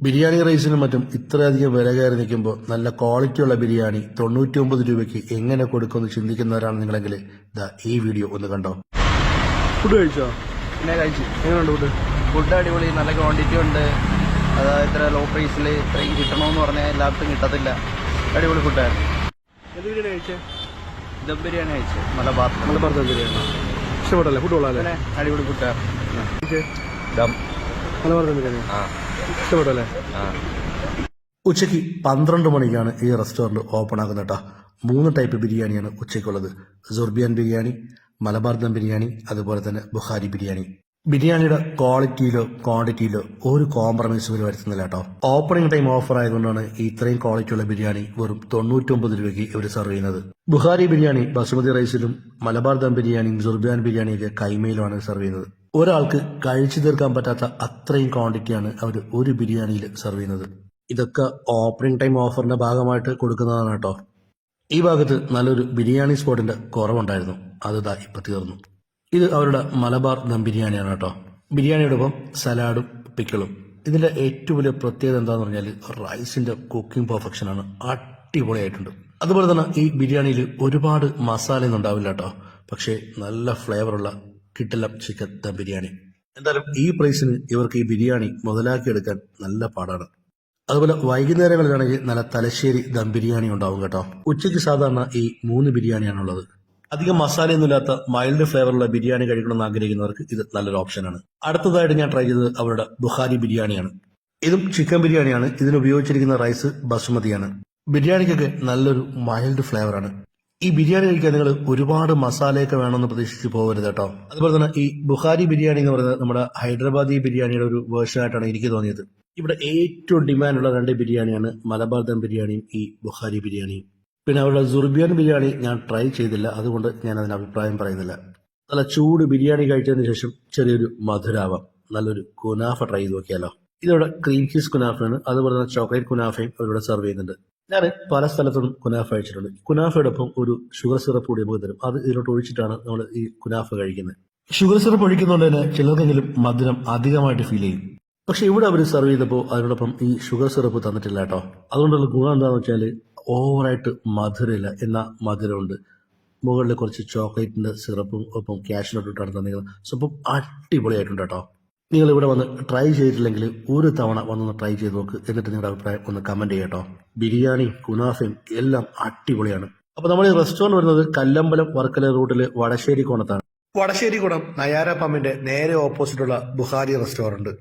ബിരിയാണി റൈസിനും മറ്റും ഇത്രയധികം വില കയറി നിൽക്കുമ്പോൾ നല്ല ക്വാളിറ്റിയുള്ള ബിരിയാണി 99 രൂപയ്ക്ക് എങ്ങനെ കൊടുക്കുമെന്ന് ചിന്തിക്കുന്നവരാണ് നിങ്ങളെങ്കിൽ ഇതാ ഈ വീഡിയോ ഒന്ന് കണ്ടോ. ഫുഡ് കഴിച്ചോ? പിന്നെ കഴിച്ചു. എങ്ങനെയുണ്ട് ഫുഡ്? ഫുഡ് അടിപൊളി, നല്ല ക്വാണ്ടിറ്റി ഉണ്ട്. അതായത് ഇത്ര ലോ പ്രൈസിൽ ഇത്രയും കിട്ടണമെന്ന് പറഞ്ഞാൽ എല്ലാവർക്കും കിട്ടത്തില്ല. അടിപൊളി ഫുഡായിരുന്നു. എന്ത് ബിരിയാണി കഴിച്ചേ? ദം ബിരിയാണി കഴിച്ചു. മലബാർ ദം ബിരിയാണി ഇഷ്ടപ്പെട്ടല്ലേ? ഫുഡ് കൊള്ളാല്ലേ? പിന്നെ അടിപൊളി ഫുഡായിരുന്നു. ദം മലബാർ ദം ബിരിയാണി ഇഷ്ടപ്പെട്ടല്ലേ? ഉച്ചയ്ക്ക് 12 മണിക്കാണ് ഈ റെസ്റ്റോറൻറ്റ് ഓപ്പൺ ആകുന്നത് കേട്ടോ. 3 ടൈപ്പ് ബിരിയാണിയാണ് ഉച്ചയ്ക്കുള്ളത്. സുർബിയാൻ ബിരിയാണി, മലബാർ ദം ബിരിയാണി, അതുപോലെ തന്നെ ബുഖാരി ബിരിയാണി. ബിരിയാണിയുടെ ക്വാളിറ്റിയിലോ ക്വാണ്ടിറ്റിയിലോ ഒരു കോംപ്രമൈസ് ഇവർ വരുത്തുന്നില്ല കേട്ടോ. ഓപ്പണിംഗ് ടൈം ഓഫർ ആയതുകൊണ്ടാണ് ഇത്രയും ക്വാളിറ്റിയുള്ള ബിരിയാണി വെറും 99 രൂപയ്ക്ക് ഇവർ സെർവ് ചെയ്യുന്നത്. ബുഖാരി ബിരിയാണി ബസുമതി റൈസിലും മലബാർ ദം ബിരിയാണിയും സുർബിയാൻ ബിരിയാണിയൊക്കെ കൈമയിലുമാണ് സെർവ് ചെയ്യുന്നത്. ഒരാൾക്ക് കഴിച്ചു തീർക്കാൻ പറ്റാത്ത അത്രയും ക്വാണ്ടിറ്റിയാണ് അവർ ഒരു ബിരിയാണിയിൽ സെർവ് ചെയ്യുന്നത്. ഇതൊക്കെ ഓപ്പണിംഗ് ടൈം ഓഫറിന്റെ ഭാഗമായിട്ട് കൊടുക്കുന്നതാണ് കേട്ടോ. ഈ ഭാഗത്ത് നല്ലൊരു ബിരിയാണി സ്പോട്ടിന്റെ കുറവുണ്ടായിരുന്നു, അത് ഇപ്പൊ തീർന്നു. ഇത് അവരുടെ മലബാർ ദം ബിരിയാണിയാണ് കേട്ടോ. ബിരിയാണിയോടൊപ്പം സലാഡും പിക്കിളും. ഇതിന്റെ ഏറ്റവും വലിയ പ്രത്യേകത എന്താന്ന് പറഞ്ഞാൽ റൈസിന്റെ കുക്കിംഗ് പെർഫെക്ഷനാണ്, അടിപൊളിയായിട്ടുണ്ട്. അതുപോലെ തന്നെ ഈ ബിരിയാണിയിൽ ഒരുപാട് മസാലയൊന്നും ഉണ്ടാവില്ല കേട്ടോ, പക്ഷേ നല്ല ഫ്ലേവറുള്ള കിട്ടില്ല ചിക്കൻ ദം ബിരിയാണി. എന്തായാലും ഈ പ്രൈസിന് ഇവർക്ക് ഈ ബിരിയാണി മുതലാക്കിയെടുക്കാൻ നല്ല പാടാണ്. അതുപോലെ വൈകുന്നേരങ്ങളിലാണെങ്കിൽ നല്ല തലശ്ശേരി ദം ബിരിയാണി ഉണ്ടാവും കേട്ടോ. ഉച്ചയ്ക്ക് സാധാരണ ഈ 3 ബിരിയാണിയാണുള്ളത്. അധികം മസാലയൊന്നുമില്ലാത്ത മൈൽഡ് ഫ്ലേവറുള്ള ബിരിയാണി കഴിക്കണമെന്ന് ആഗ്രഹിക്കുന്നവർക്ക് ഇത് നല്ലൊരു ഓപ്ഷനാണ്. അടുത്തതായിട്ട് ഞാൻ ട്രൈ ചെയ്തത് അവരുടെ ബുഖാരി ബിരിയാണിയാണ്. ഇതും ചിക്കൻ ബിരിയാണിയാണ്. ഇതിന് ഉപയോഗിച്ചിരിക്കുന്ന റൈസ് ബസുമതിയാണ്. ബിരിയാണിക്കൊക്കെ നല്ലൊരു മൈൽഡ് ഫ്ലേവറാണ്. ഈ ബിരിയാണി കഴിക്കാൻ നിങ്ങൾ ഒരുപാട് മസാലയൊക്കെ വേണമെന്ന് പ്രതീക്ഷിച്ച് പോകരുത് കേട്ടോ. അതുപോലെ തന്നെ ഈ ബുഖാരി ബിരിയാണി എന്ന് പറയുന്നത് നമ്മുടെ ഹൈദരാബാദി ബിരിയാണിയുടെ ഒരു വേർഷൻ ആയിട്ടാണ് എനിക്ക് തോന്നിയത്. ഇവിടെ ഏറ്റവും ഡിമാൻഡുള്ള 2 ബിരിയാണിയാണ് മലബാർ ദം ബിരിയാണിയും ഈ ബുഖാരി ബിരിയാണിയും. പിന്നെ അവരുടെ സുർബിയാൻ ബിരിയാണി ഞാൻ ട്രൈ ചെയ്തില്ല, അതുകൊണ്ട് ഞാൻ അതിന് അഭിപ്രായം പറയുന്നില്ല. നല്ല ചൂട് ബിരിയാണി കഴിച്ചതിന് ശേഷം ചെറിയൊരു മധുരാവാം. നല്ലൊരു കുനാഫ ട്രൈ ചെയ്ത് നോക്കിയാലോ. ഇതിവിടെ ക്രീം ചീസ് കുനാഫയാണ്, അതുപോലെ തന്നെ ചോക്ലേറ്റ് കുനാഫയും അവരിവിടെ സെർവ് ചെയ്യുന്നുണ്ട്. ഞാൻ പല സ്ഥലത്തും കുനാഫ കഴിച്ചിട്ടുണ്ട്. കുനാഫയോടൊപ്പം ഒരു ഷുഗർ സിറപ്പ് കൂടി നമുക്ക് തരും. അത് ഇതിലോട്ട് ഒഴിച്ചിട്ടാണ് നമ്മൾ ഈ കുനാഫ കഴിക്കുന്നത്. ഷുഗർ സിറപ്പ് ഒഴിക്കുന്നതുകൊണ്ട് തന്നെ ചിലർക്കെങ്കിലും മധുരം അധികമായിട്ട് ഫീൽ ചെയ്യും. പക്ഷെ ഇവിടെ അവർ സെർവ് ചെയ്തപ്പോൾ അതിനോടൊപ്പം ഈ ഷുഗർ സിറപ്പ് തന്നിട്ടില്ല കേട്ടോ. അതുകൊണ്ടുള്ള ഗുണം എന്താണെന്ന് വെച്ചാൽ ഓവറായിട്ട് മധുരമില്ല, എന്നാൽ മധുരമുണ്ട്. മുകളിൽ കുറച്ച് ചോക്ലേറ്റിന്റെ സിറപ്പും ഒപ്പം ക്യാഷിനോട്ടിട്ടാണ് തന്നിരിക്കുന്നത്. സോ അപ്പം അടിപൊളിയായിട്ടുണ്ട് കേട്ടോ. നിങ്ങൾ ഇവിടെ വന്ന് ട്രൈ ചെയ്തിട്ടില്ലെങ്കിൽ ഒരു തവണ വന്നൊന്ന് ട്രൈ ചെയ്ത് നോക്ക്. എന്നിട്ട് നിങ്ങളുടെ അഭിപ്രായം ഒന്ന് കമന്റ് ചെയ്യട്ടോ. ബിരിയാണി കുനാഫയും എല്ലാം അടിപൊളിയാണ്. അപ്പൊ നമ്മൾ ഈ റെസ്റ്റോറന്റ് വരുന്നത് കല്ലമ്പലം വർക്കല റൂട്ടില് വടശ്ശേരി കോണത്താണ്. വടശ്ശേരി കോണം നയാര പമ്പിന്റെ നേരെ ഓപ്പോസിറ്റുള്ള ബുഖാരി റെസ്റ്റോറന്റ്.